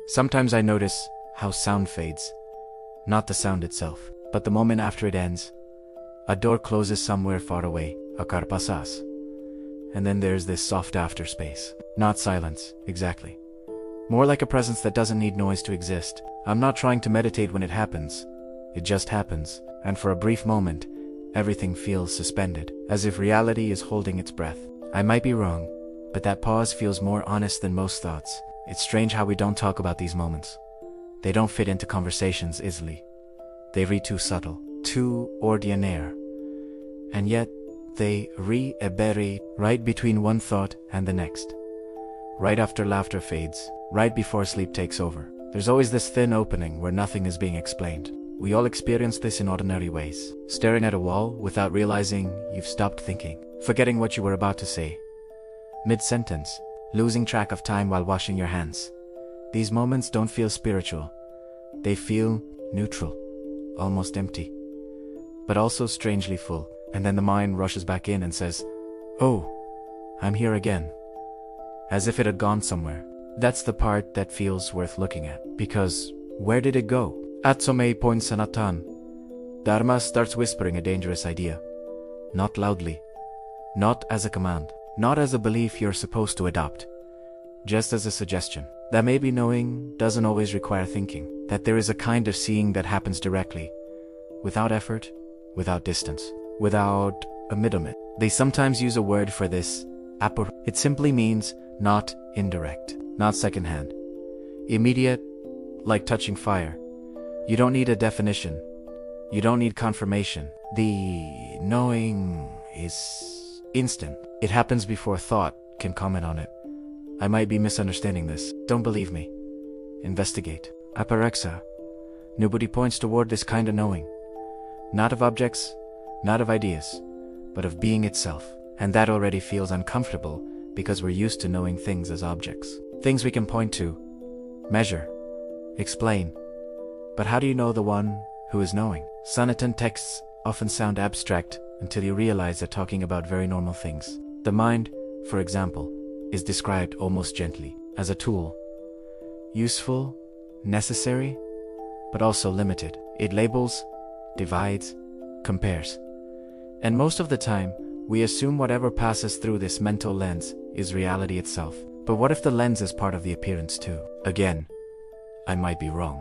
Sometimes I notice how sound fades. Not the sound itself, but the moment after it ends. A door closes somewhere far away, a car pasas. And then there's this soft afterspace. Not silence, exactly. More like a presence that doesn't need noise to exist. I'm not trying to meditate when it happens. It just happens, and for a brief moment, everything feels suspended, as if reality is holding its breath. I might be wrong, but that pause feels more honest than most thoughts. It's strange how we don't talk about these moments. They don't fit into conversations easily. They read too subtle, too ordinaire. And yet, they reverberate right between one thought and the next. Right after laughter fades, right before sleep takes over. There's always this thin opening where nothing is being explained. We all experience this in ordinary ways. Staring at a wall without realizing you've stopped thinking. Forgetting what you were about to say. Mid-sentence, losing track of time while washing your hands. These moments don't feel spiritual. They feel neutral, almost empty, but also strangely full. And then the mind rushes back in and says, "Oh, I'm here again." As if it had gone somewhere. That's the part that feels worth looking at. Because where did it go? At some point Sanatan Dharma starts whispering a dangerous idea. Not loudly. Not as a command. Not as a belief you're supposed to adopt. Just as a suggestion. That maybe knowing doesn't always require thinking. That there is a kind of seeing that happens directly. Without effort, without distance, without a middleman. They sometimes use a word for this, Aparoksha. It simply means not indirect, not secondhand. Immediate, like touching fire. You don't need a definition. You don't need confirmation. The knowing is instant. It happens before thought can comment on it. I might be misunderstanding this. Don't believe me. Investigate. Aparokshanubhuti points toward this kind of knowing. Not of objects, not of ideas, but of being itself. And that already feels uncomfortable because we're used to knowing things as objects. Things we can point to, measure, explain. But how do you know the one who is knowing? Sanatan texts often sound abstract until you realize they're talking about very normal things. The mind, for example, is described almost gently as a tool. Useful, necessary, but also limited. It labels, divides, compares. And most of the time, we assume whatever passes through this mental lens is reality itself. But what if the lens is part of the appearance too? Again, I might be wrong.